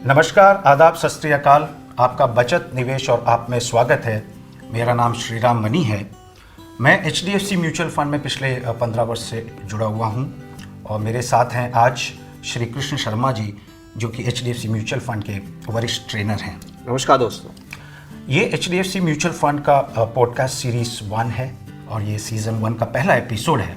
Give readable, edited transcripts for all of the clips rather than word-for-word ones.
नमस्कार, आदाब, सत श्री अकाल। आपका बचत, निवेश और आप में स्वागत है। मेरा नाम श्रीराम मनी है। मैं HDFC म्यूचुअल फंड में पिछले 15 वर्ष से जुड़ा हुआ हूं और मेरे साथ हैं आज श्री कृष्ण शर्मा जी, जो कि HDFC म्यूचुअल फंड के वरिष्ठ ट्रेनर हैं। नमस्कार दोस्तों। ये HDFC म्यूचुअल फंड का पॉडकास्ट सीरीज़ 1 है और ये सीज़न 1 का पहला एपिसोड है,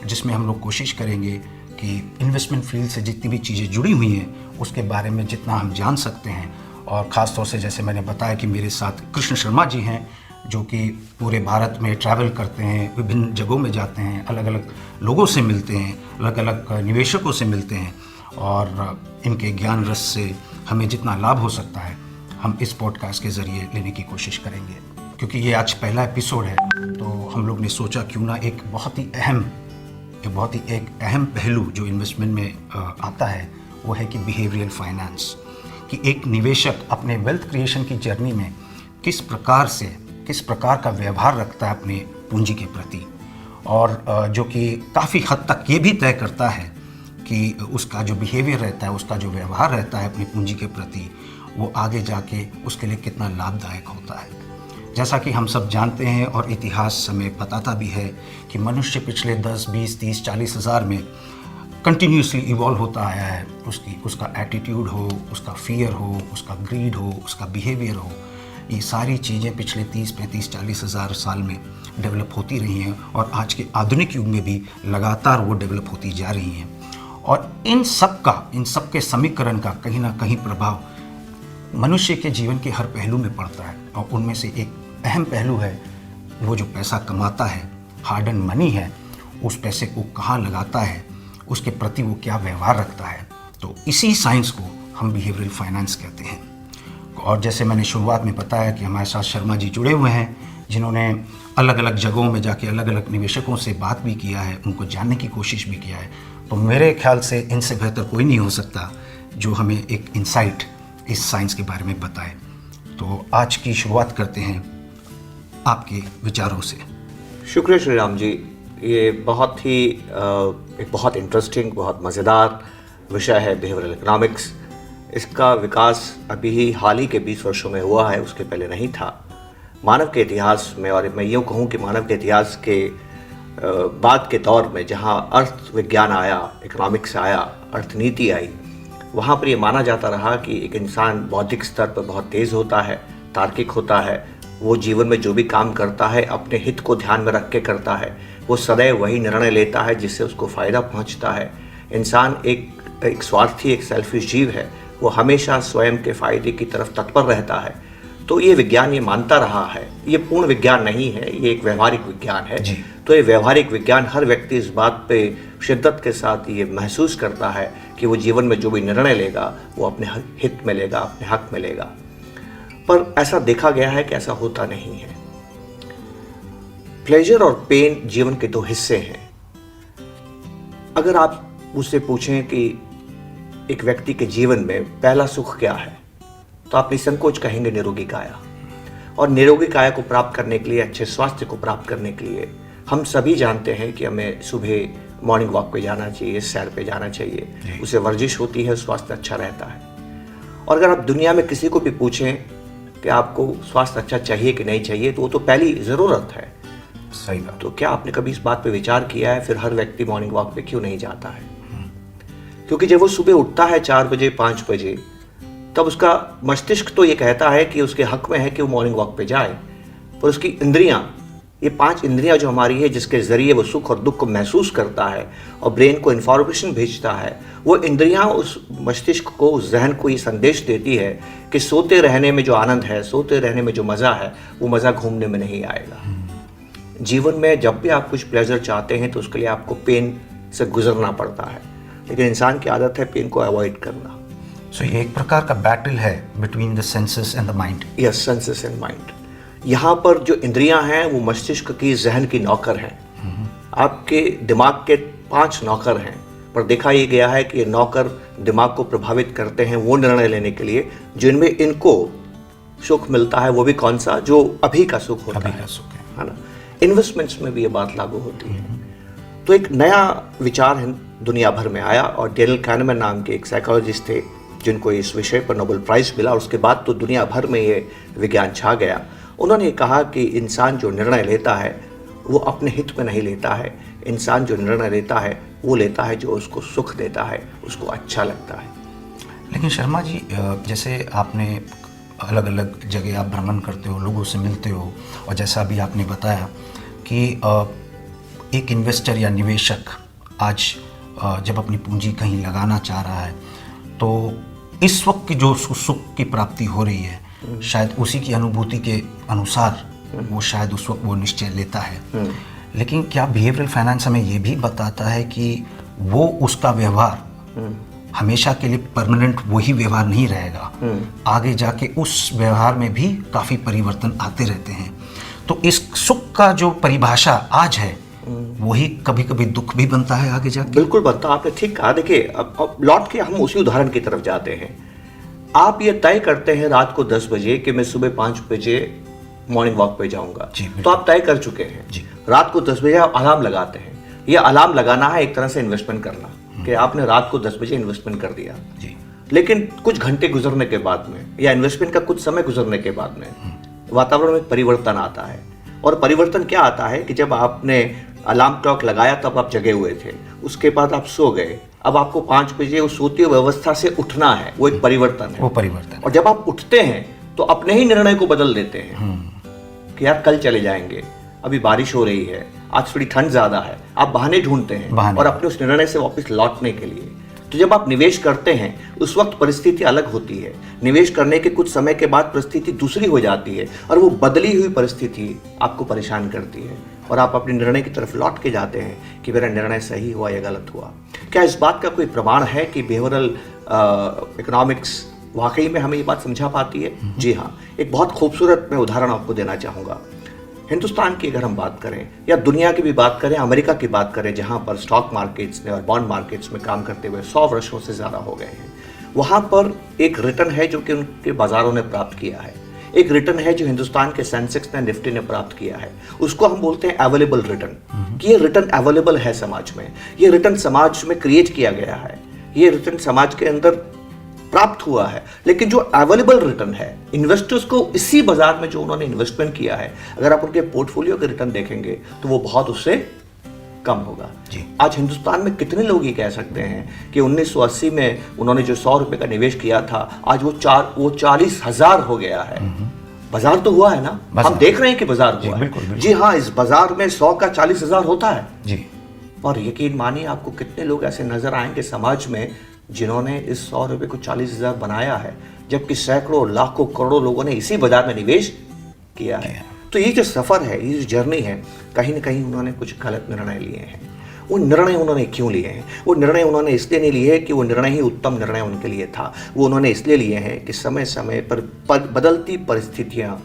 जिसमें हम लोग कोशिश करेंगे कि इन्वेस्टमेंट फील्ड से जितनी भी चीज़ें जुड़ी हुई हैं उसके बारे में जितना हम जान सकते हैं। और ख़ास तौर से जैसे मैंने बताया कि मेरे साथ कृष्ण शर्मा जी हैं, जो कि पूरे भारत में ट्रैवल करते हैं, विभिन्न जगहों में जाते हैं, अलग अलग लोगों से मिलते हैं, अलग अलग निवेशकों से मिलते हैं और इनके ज्ञान रस से हमें जितना लाभ हो सकता है हम इस पॉडकास्ट के ज़रिए लेने की कोशिश करेंगे। क्योंकि ये आज पहला एपिसोड है तो हम लोग ने सोचा क्यों ना एक बहुत ही अहम पहलू जो इन्वेस्टमेंट में आता है वो है कि बिहेवियरल फाइनेंस, कि एक निवेशक अपने वेल्थ क्रिएशन की जर्नी में किस प्रकार का व्यवहार रखता है अपने पूंजी के प्रति, और जो कि काफ़ी हद तक ये भी तय करता है कि उसका जो बिहेवियर रहता है, उसका जो व्यवहार रहता है अपनी पूंजी के प्रति, वो आगे जाके उसके लिए कितना लाभदायक होता है। जैसा कि हम सब जानते हैं और इतिहास हमें बताता भी है कि मनुष्य पिछले 10, 20, 30, 40 हज़ार में कंटिन्यूसली इवॉल्व होता आया है। उसका एटीट्यूड हो, उसका फियर हो, उसका ग्रीड हो, उसका बिहेवियर हो, ये सारी चीज़ें पिछले 30, 35, 40 हज़ार साल में डेवलप होती रही हैं और आज के आधुनिक युग में भी लगातार वो डेवलप होती जा रही हैं। और इन सब के समीकरण का कहीं ना कहीं प्रभाव मनुष्य के जीवन के हर पहलू में पड़ता है और उनमें से एक अहम पहलू है वो जो पैसा कमाता है, हार्ड एंड मनी है, उस पैसे को कहाँ लगाता है, उसके प्रति वो क्या व्यवहार रखता है। तो इसी साइंस को हम बिहेवियरल फाइनेंस कहते हैं। और जैसे मैंने शुरुआत में बताया कि हमारे साथ शर्मा जी जुड़े हुए हैं, जिन्होंने अलग अलग जगहों में जाके अलग अलग निवेशकों से बात भी किया है, उनको जानने की कोशिश भी किया है। तो मेरे ख्याल से इनसे बेहतर कोई नहीं हो सकता जो हमें एक इंसाइट इस साइंस के बारे में बताए। तो आज की शुरुआत करते हैं आपके विचारों से। शुक्रिया श्रीराम जी। ये एक बहुत इंटरेस्टिंग, बहुत मज़ेदार विषय है बिहेवियरल इकोनॉमिक्स। इसका विकास अभी ही हाल ही के 20 वर्षों में हुआ है, उसके पहले नहीं था। मानव के इतिहास में, और मैं यूँ कहूँ कि मानव के इतिहास के बाद के दौर में जहाँ अर्थ विज्ञान आया, इकोनॉमिक्स आया, अर्थनीति आई, वहाँ पर ये माना जाता रहा कि एक इंसान बौद्धिक स्तर पर बहुत तेज़ होता है, तार्किक होता है। वो जीवन में जो भी काम करता है अपने हित को ध्यान में रख के करता है। वो सदैव वही निर्णय लेता है जिससे उसको फ़ायदा पहुंचता है। इंसान एक स्वार्थी, एक सेल्फिश जीव है। वो हमेशा स्वयं के फ़ायदे की तरफ तत्पर रहता है। तो ये विज्ञान ये मानता रहा है। ये पूर्ण विज्ञान नहीं है, ये एक व्यवहारिक विज्ञान है। तो ये व्यवहारिक विज्ञान, हर व्यक्ति इस बात पे शिद्दत के साथ ये महसूस करता है कि वो जीवन में जो भी निर्णय लेगा वो अपने हित में लेगा, अपने हक में लेगा। पर ऐसा देखा गया है कि ऐसा होता नहीं है। प्लेजर और पेन जीवन के दो हिस्से हैं। अगर आप मुझसे पूछें कि एक व्यक्ति के जीवन में पहला सुख क्या है, तो आप निसंकोच कहेंगे निरोगी काया। और निरोगी काया को प्राप्त करने के लिए, अच्छे स्वास्थ्य को प्राप्त करने के लिए हम सभी जानते हैं कि हमें सुबह मॉर्निंग वॉक पे जाना चाहिए, सैर पे जाना चाहिए। उससे वर्जिश होती है, स्वास्थ्य अच्छा रहता है। और अगर आप दुनिया में किसी को भी पूछें कि आपको स्वास्थ्य अच्छा चाहिए कि नहीं चाहिए, तो वो तो पहली ज़रूरत है। सही बात। तो क्या आपने कभी इस बात पे विचार किया है फिर हर व्यक्ति मॉर्निंग वॉक पे क्यों नहीं जाता है? क्योंकि जब वो सुबह उठता है 4 बजे, 5 बजे, तब उसका मस्तिष्क तो ये कहता है कि उसके हक में है कि वो मॉर्निंग वॉक पे जाए, पर उसकी इंद्रियां, ये 5 इंद्रियां जो हमारी है, जिसके ज़रिए वो सुख और दुख को महसूस करता है और ब्रेन को इन्फॉर्मेशन भेजता है, वो इंद्रियां उस मस्तिष्क को, उस जहन को ये संदेश देती है कि सोते रहने में जो आनंद है, सोते रहने में जो मज़ा है, वो मज़ा घूमने में नहीं आएगा। जीवन में जब भी आप कुछ प्लेजर चाहते हैं तो उसके लिए आपको पेन से गुजरना पड़ता है, लेकिन इंसान की आदत है पेन को अवॉइड करना। सो ये एक प्रकार का बैटल है between the senses and the mind. Yes, senses and mind. यहाँ पर जो इंद्रियां हैं वो मस्तिष्क की, जहन की नौकर हैं। आपके दिमाग के 5 नौकर हैं, पर देखा ये गया है कि ये नौकर दिमाग को प्रभावित करते हैं वो निर्णय लेने के लिए जिनमें इनको सुख मिलता है। वो भी कौन सा? जो अभी का सुख होता है ना। इन्वेस्टमेंट्स में भी ये बात लागू होती है। तो एक नया विचार दुनिया भर में आया और डेनियल kahneman नाम के एक साइकोलॉजिस्ट थे, जिनको इस विषय पर नोबेल प्राइज़ मिला, और उसके बाद तो दुनिया भर में ये विज्ञान छा गया, उन्होंने कहा कि इंसान जो निर्णय लेता है वो अपने हित में नहीं लेता है। इंसान जो निर्णय लेता है वो लेता है जो उसको सुख देता है, उसको अच्छा लगता है। लेकिन शर्मा जी, जैसे आपने अलग अलग जगह आप भ्रमण करते हो, लोगों से मिलते हो, और जैसा अभी आपने बताया कि एक इन्वेस्टर या निवेशक आज जब अपनी पूंजी कहीं लगाना चाह रहा है तो इस वक्त की जो सुख की प्राप्ति हो रही है, शायद उसी की अनुभूति के अनुसार वो शायद उस वक्त वो निश्चय लेता है। लेकिन क्या बिहेवियरल फाइनेंस हमें ये भी बताता है कि वो उसका व्यवहार हमेशा के लिए परमानेंट वही व्यवहार नहीं रहेगा, आगे जाके उस व्यवहार में भी काफ़ी परिवर्तन आते रहते हैं। तो इस सुख का जो परिभाषा आज है वही कभी कभी दुख भी बनता है आगे जाके। बिल्कुल बनता, आपने ठीक कहा। देखिए, अब लौट के हम उसी उदाहरण की तरफ जाते हैं। आप ये तय करते हैं रात को 10 बजे कि मैं सुबह 5 बजे मॉर्निंग वॉक पे जाऊंगा, तो आप तय कर चुके हैं। रात को 10 बजे आप अलार्म लगाते हैं। ये अलार्म लगाना है एक तरह से इन्वेस्टमेंट करना, कि आपने रात को 10 बजे इन्वेस्टमेंट कर दिया। लेकिन कुछ घंटे गुजरने के बाद में या इन्वेस्टमेंट का कुछ समय गुजरने के बाद में वातावरण में परिवर्तन आता है। और परिवर्तन क्या आता है कि जब आपने अलार्म क्लॉक लगाया तब आप जगे हुए थे, उसके बाद आप सो गए, अब आपको 5 बजे उस सोती हुई अवस्था से उठना है। वो एक परिवर्तन है, वो परिवर्तन। और जब आप उठते हैं तो अपने ही निर्णय को बदल देते हैं कि यार कल चले जाएंगे, अभी बारिश हो रही है, आज थोड़ी ठंड ज्यादा है। आप बहाने ढूंढते हैं और अपने उस निर्णय से वापस लौटने के लिए। तो जब आप निवेश करते हैं उस वक्त परिस्थिति अलग होती है। निवेश करने के कुछ समय के बाद परिस्थिति दूसरी हो जाती है, और वो बदली हुई परिस्थिति आपको परेशान करती है, और आप अपने निर्णय की तरफ लौट के जाते हैं कि मेरा निर्णय सही हुआ या गलत हुआ। क्या इस बात का कोई प्रमाण है कि बिहेवियरल इकोनॉमिक्स वाकई में हमें ये बात समझा पाती है? जी हाँ, एक बहुत खूबसूरत मैं उदाहरण आपको देना चाहूँगा। हिंदुस्तान की अगर हम बात करें या दुनिया की भी बात करें, अमेरिका की बात करें, जहाँ पर स्टॉक मार्केट्स में और बॉन्ड मार्केट्स में काम करते हुए 100 वर्षों से ज़्यादा हो गए हैं, वहाँ पर एक रिटर्न है जो कि उनके बाज़ारों ने प्राप्त किया है। एक रिटर्न है जो हिंदुस्तान के सेंसेक्स ने, निफ्टी ने प्राप्त किया है। उसको हम बोलते हैं अवेलेबल रिटर्न, कि ये रिटर्न अवेलेबल है समाज में, ये रिटर्न समाज में क्रिएट किया गया है, ये रिटर्न समाज के अंदर प्राप्त हुआ है। लेकिन जो अवेलेबल रिटर्न है इन्वेस्टर्स को, इसी बाजार में जो उन्होंने इन्वेस्टमेंट किया है, अगर आप उनके पोर्टफोलियो के रिटर्न देखेंगे तो वो बहुत उससे कम होगा। आज हिंदुस्तान में कितने लोग ये कह सकते हैं कि 1980 में उन्होंने जो 100 रुपए का निवेश किया था, आज वो 40,000 हो गया है। बाजार तो हुआ है ना, हम देख रहे हैं कि बाजार हुआ है। जी हाँ, इस बाजार में 100 का 40,000 होता है जी। और यकीन मानिए, आपको कितने लोग ऐसे नजर आएंगे समाज में जिन्होंने इस 100 रुपए को 40,000 बनाया है, जबकि सैकड़ों लाखों करोड़ों लोगों ने इसी बाजार में निवेश किया है। तो ये जो सफर है, ये जो जर्नी है, कहीं ना कहीं उन्होंने कुछ गलत निर्णय लिए हैं। वो निर्णय उन्होंने क्यों लिए हैं? वो निर्णय उन्होंने इसलिए नहीं लिए कि वो निर्णय ही उत्तम निर्णय उनके लिए था। वो उन्होंने इसलिए लिए हैं कि समय समय पर बदलती परिस्थितियाँ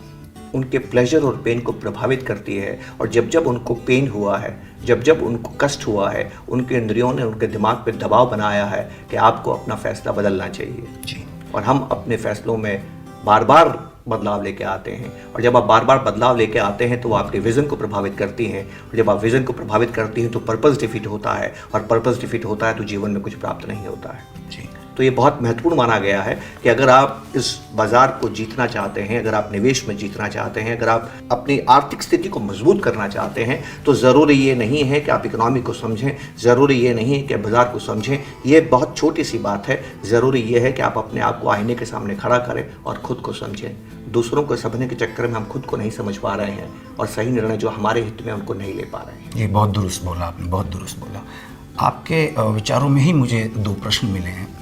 उनके प्लेजर और पेन को प्रभावित करती है, और जब जब उनको पेन हुआ है, जब जब उनको कष्ट हुआ है, उनके इंद्रियों ने उनके दिमाग पे दबाव बनाया है कि आपको अपना फैसला बदलना चाहिए जी। और हम अपने फैसलों में बार बार बदलाव लेके आते हैं, और जब आप बार बार बदलाव लेके आते हैं तो वो आपके विज़न को प्रभावित करती हैं, और जब आप विज़न को प्रभावित करती हैं तो पर्पस डिफीट होता है, और पर्पस डिफीट होता है तो जीवन में कुछ प्राप्त नहीं होता है जी। तो ये बहुत महत्वपूर्ण माना गया है कि अगर आप इस बाजार को जीतना चाहते हैं, अगर आप निवेश में जीतना चाहते हैं, अगर आप अपनी आर्थिक स्थिति को मजबूत करना चाहते हैं, तो ज़रूरी ये नहीं है कि आप इकोनॉमी को समझें, ज़रूरी ये नहीं है कि बाजार को समझें। ये बहुत छोटी सी बात है। ज़रूरी ये है कि आप अपने आप को आईने के सामने खड़ा करें और ख़ुद को समझें। दूसरों को समझने के चक्कर में हम खुद को नहीं समझ पा रहे हैं, और सही निर्णय जो हमारे हित में उनको नहीं ले पा रहे हैं। ये बहुत दुरुस्त बोला आपने, बहुत दुरुस्त बोला। आपके विचारों में ही मुझे 2 प्रश्न मिले हैं।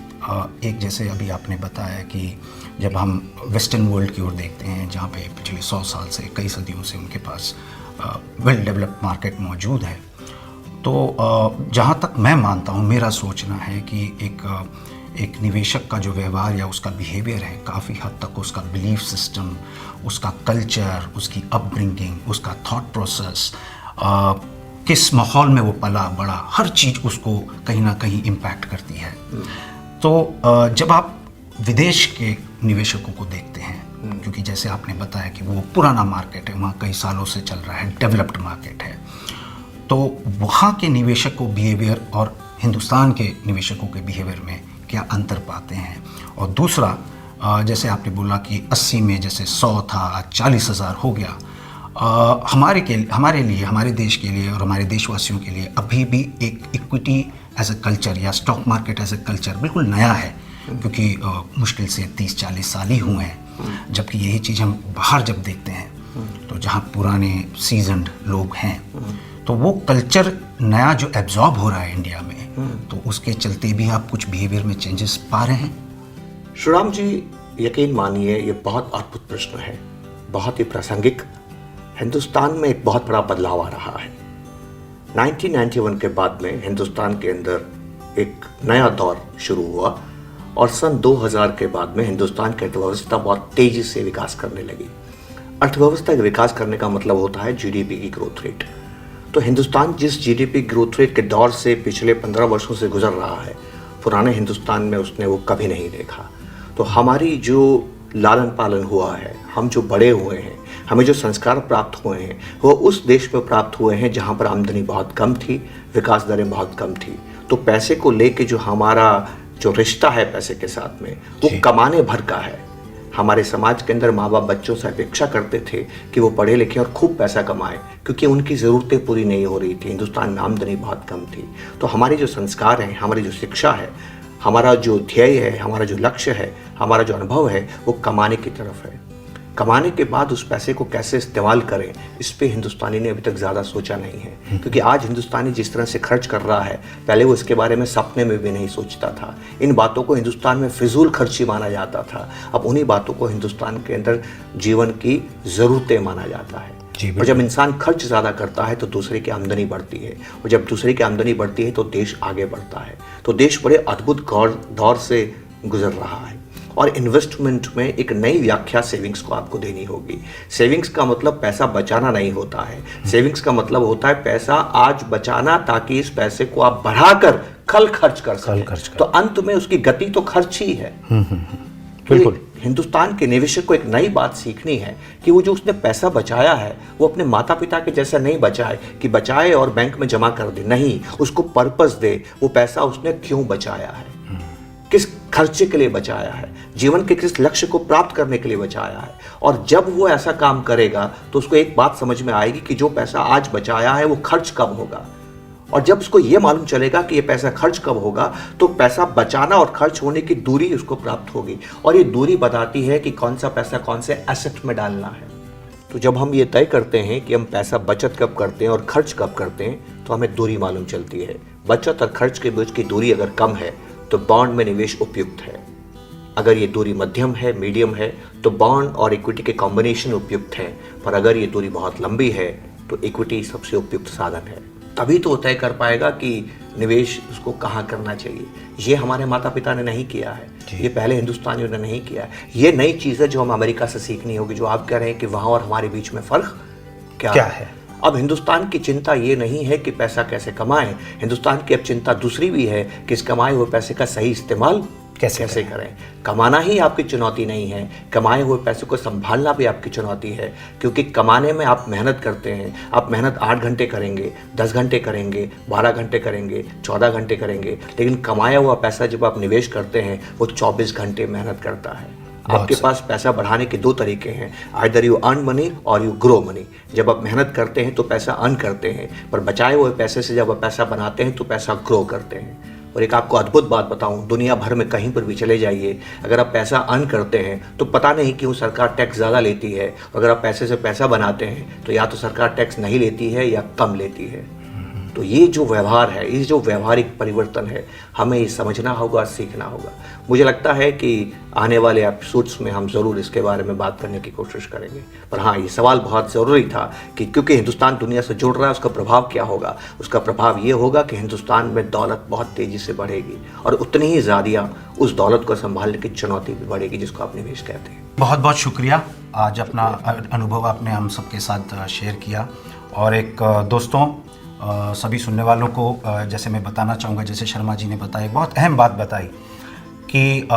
एक, जैसे अभी आपने बताया कि जब हम वेस्टर्न वर्ल्ड की ओर देखते हैं, जहाँ पे पिछले 100 साल से, कई सदियों से उनके पास वेल डेवलप्ड मार्केट मौजूद है, तो जहाँ तक मैं मानता हूँ, मेरा सोचना है कि एक निवेशक का जो व्यवहार या उसका बिहेवियर है, काफ़ी हद तक उसका बिलीफ सिस्टम, उसका कल्चर, उसकी अपब्रिंगिंग, उसका थॉट प्रोसेस, किस माहौल में वो पला बड़ा, हर चीज़ उसको कहीं ना कहीं इम्पैक्ट करती है। तो जब आप विदेश के निवेशकों को देखते हैं, क्योंकि जैसे आपने बताया कि वो पुराना मार्केट है, वहाँ कई सालों से चल रहा है, डेवलप्ड मार्केट है, तो वहाँ के निवेशक को बिहेवियर और हिंदुस्तान के निवेशकों के बिहेवियर में क्या अंतर पाते हैं। और दूसरा, जैसे आपने बोला कि 80 में जैसे 100 था, 40,000 हो गया। हमारे लिए, हमारे देश के लिए और हमारे देशवासियों के लिए अभी भी एक इक्विटी एज अ कल्चर या stock market as a culture बिल्कुल नया है, क्योंकि मुश्किल से 30-40 साल ही हुए हैं। जबकि यही चीज़ हम बाहर जब देखते हैं तो जहाँ पुराने सीजन्ड लोग हैं, तो वो कल्चर नया जो एब्जॉर्ब हो रहा है इंडिया में, तो उसके चलते भी आप कुछ बिहेवियर में चेंजेस पा रहे हैं? श्रीराम जी, यकीन मानिए ये बहुत अद्भुत प्रश्न है, बहुत ही प्रासंगिक। हिंदुस्तान में एक बहुत बड़ा बदलाव आ रहा है। 1991 के बाद में हिंदुस्तान के अंदर एक नया दौर शुरू हुआ और सन 2000 के बाद में हिंदुस्तान की अर्थव्यवस्था बहुत तेजी से विकास करने लगी। अर्थव्यवस्था का विकास करने का मतलब होता है जीडीपी की ग्रोथ रेट। तो हिंदुस्तान जिस जीडीपी ग्रोथ रेट के दौर से पिछले 15 वर्षों से गुजर रहा है, पुराने हिंदुस्तान में उसने वो कभी नहीं देखा। तो हमारी जो लालन पालन हुआ है, हम जो बड़े हुए हैं, हमें जो संस्कार प्राप्त हुए हैं, वो उस देश में प्राप्त हुए हैं जहाँ पर आमदनी बहुत कम थी, विकास दरें बहुत कम थी। तो पैसे को लेके जो हमारा जो रिश्ता है पैसे के साथ में, वो कमाने भर का है। हमारे समाज के अंदर माँ बाप बच्चों से अपेक्षा करते थे कि वो पढ़े लिखे और खूब पैसा कमाएं, क्योंकि उनकी ज़रूरतें पूरी नहीं हो रही थी। हिंदुस्तान में आमदनी बहुत कम थी। तो हमारे जो संस्कार हैं, हमारी जो शिक्षा है, हमारा जो ध्येय है, हमारा जो लक्ष्य है, हमारा जो अनुभव है, वो कमाने की तरफ है। कमाने के बाद उस पैसे को कैसे इस्तेमाल करें, इस पे हिंदुस्तानी ने अभी तक ज़्यादा सोचा नहीं है। क्योंकि आज हिंदुस्तानी जिस तरह से खर्च कर रहा है, पहले वो इसके बारे में सपने में भी नहीं सोचता था। इन बातों को हिंदुस्तान में फिजूल खर्ची माना जाता था। अब उन्हीं बातों को हिंदुस्तान के अंदर जीवन की ज़रूरतें माना जाता है। और जब इंसान खर्च ज़्यादा करता है तो दूसरे की आमदनी बढ़ती है, और जब दूसरे की आमदनी बढ़ती है तो देश आगे बढ़ता है। तो देश बड़े अद्भुत दौर से गुजर रहा है। और इन्वेस्टमेंट में एक नई व्याख्या सेविंग्स को आपको देनी होगी। सेविंग्स का मतलब पैसा बचाना नहीं होता है। सेविंग्स का मतलब होता है पैसा आज बचाना, ताकि इस पैसे को आप बढ़ाकर कल खर्च कर सकें। तो अंत में उसकी गति तो खर्च ही है। बिल्कुल। हिंदुस्तान के निवेशक को एक नई बात सीखनी है कि वो जो उसने पैसा बचाया है, वो अपने माता पिता के जैसा नहीं बचाए कि बचाए और बैंक में जमा कर दे। नहीं, उसको पर्पस दे। वो पैसा उसने क्यों बचाया है, किस खर्चे के लिए बचाया है, जीवन के किस लक्ष्य को प्राप्त करने के लिए बचाया है। और जब वो ऐसा काम करेगा तो उसको एक बात समझ में आएगी कि जो पैसा आज बचाया है वो खर्च कब होगा। और जब उसको ये मालूम चलेगा कि ये पैसा खर्च कब होगा, तो पैसा बचाना और खर्च होने की दूरी उसको प्राप्त होगी। और ये दूरी बताती है कि कौन सा पैसा कौन से एसेट में डालना है। तो जब हम ये तय करते हैं कि हम पैसा बचत कब करते हैं और खर्च कब करते हैं, तो हमें दूरी मालूम चलती है। बचत और खर्च के बीच की दूरी अगर कम है तो बॉन्ड में निवेश उपयुक्त है। अगर ये दूरी मध्यम है, मीडियम है, तो बॉन्ड और इक्विटी के कॉम्बिनेशन उपयुक्त है। पर अगर ये दूरी बहुत लंबी है तो इक्विटी सबसे उपयुक्त साधन है। तभी तो तय कर पाएगा कि निवेश उसको कहाँ करना चाहिए। ये हमारे माता पिता ने नहीं किया है, ये पहले हिंदुस्तानियों ने नहीं किया है। ये नई चीज़ है जो हम अमेरिका से सीखनी होगी। जो आप कह रहे हैं कि वहाँ और हमारे बीच में फ़र्क क्या है। अब हिंदुस्तान की चिंता ये नहीं है कि पैसा कैसे कमाएं। हिंदुस्तान की अब चिंता दूसरी भी है कि इस कमाए हुए पैसे का सही इस्तेमाल कैसे करें। कमाना ही आपकी चुनौती नहीं है, कमाए हुए पैसे को संभालना भी आपकी चुनौती है। क्योंकि कमाने में आप मेहनत करते हैं। आप मेहनत 8 घंटे करेंगे, 10 घंटे करेंगे, 12 घंटे करेंगे, 14 घंटे करेंगे, लेकिन कमाया हुआ पैसा जब आप निवेश करते हैं वो 24 घंटे मेहनत करता है। आपके पास पैसा बढ़ाने के 2 तरीके हैं, आइदर यू अर्न मनी और यू ग्रो मनी। जब आप मेहनत करते हैं तो पैसा अर्न करते हैं, पर बचाए हुए पैसे से जब आप पैसा बनाते हैं तो पैसा ग्रो करते हैं। और एक आपको अद्भुत बात बताऊं, दुनिया भर में कहीं पर भी चले जाइए, अगर आप पैसा अर्न करते हैं तो पता नहीं क्यों सरकार टैक्स ज़्यादा लेती है। अगर आप पैसे से पैसा बनाते हैं तो या तो सरकार टैक्स नहीं लेती है या कम लेती है। तो ये जो व्यवहार है, ये जो व्यवहारिक परिवर्तन है, हमें ये समझना होगा, सीखना होगा। मुझे लगता है कि आने वाले एपिसोड्स में हम ज़रूर इसके बारे में बात करने की कोशिश करेंगे। पर हाँ, ये सवाल बहुत ज़रूरी था कि क्योंकि हिंदुस्तान दुनिया से जुड़ रहा है, उसका प्रभाव क्या होगा। उसका प्रभाव ये होगा कि हिंदुस्तान में दौलत बहुत तेज़ी से बढ़ेगी और उतनी ही ज़्यादा उस दौलत को संभालने की चुनौती भी बढ़ेगी, जिसको आप निवेश कहते हैं। बहुत बहुत शुक्रिया, आज अपना अनुभव आपने हम सबके साथ शेयर किया। और एक दोस्तों, सभी सुनने वालों को जैसे मैं बताना चाहूँगा, जैसे शर्मा जी ने बताया, एक बहुत अहम बात बताई कि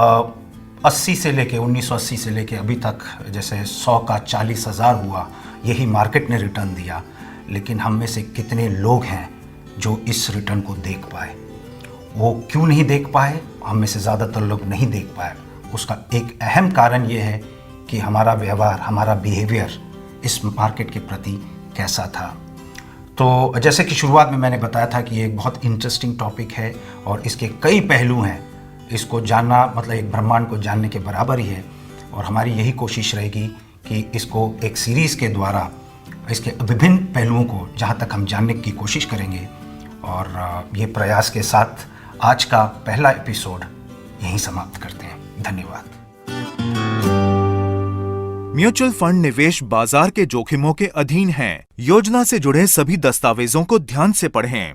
80 से लेके 1980 से लेके अभी तक जैसे 100 का 40,000 हुआ, यही मार्केट ने रिटर्न दिया। लेकिन हम में से कितने लोग हैं जो इस रिटर्न को देख पाए। वो क्यों नहीं देख पाए, हम में से ज़्यादातर लोग नहीं देख पाए। उसका एक अहम कारण ये है कि हमारा व्यवहार, हमारा बिहेवियर इस मार्केट के प्रति कैसा था। तो जैसे कि शुरुआत में मैंने बताया था कि ये एक बहुत इंटरेस्टिंग टॉपिक है और इसके कई पहलू हैं। इसको जानना मतलब एक ब्रह्मांड को जानने के बराबर ही है और हमारी यही कोशिश रहेगी कि इसको एक सीरीज़ के द्वारा इसके विभिन्न पहलुओं को जहाँ तक हम जानने की कोशिश करेंगे। और ये प्रयास के साथ आज का पहला एपिसोड यहीं समाप्त करते हैं। धन्यवाद। म्यूचुअल फंड निवेश बाजार के जोखिमों के अधीन हैं। योजना से जुड़े सभी दस्तावेजों को ध्यान से पढ़ें।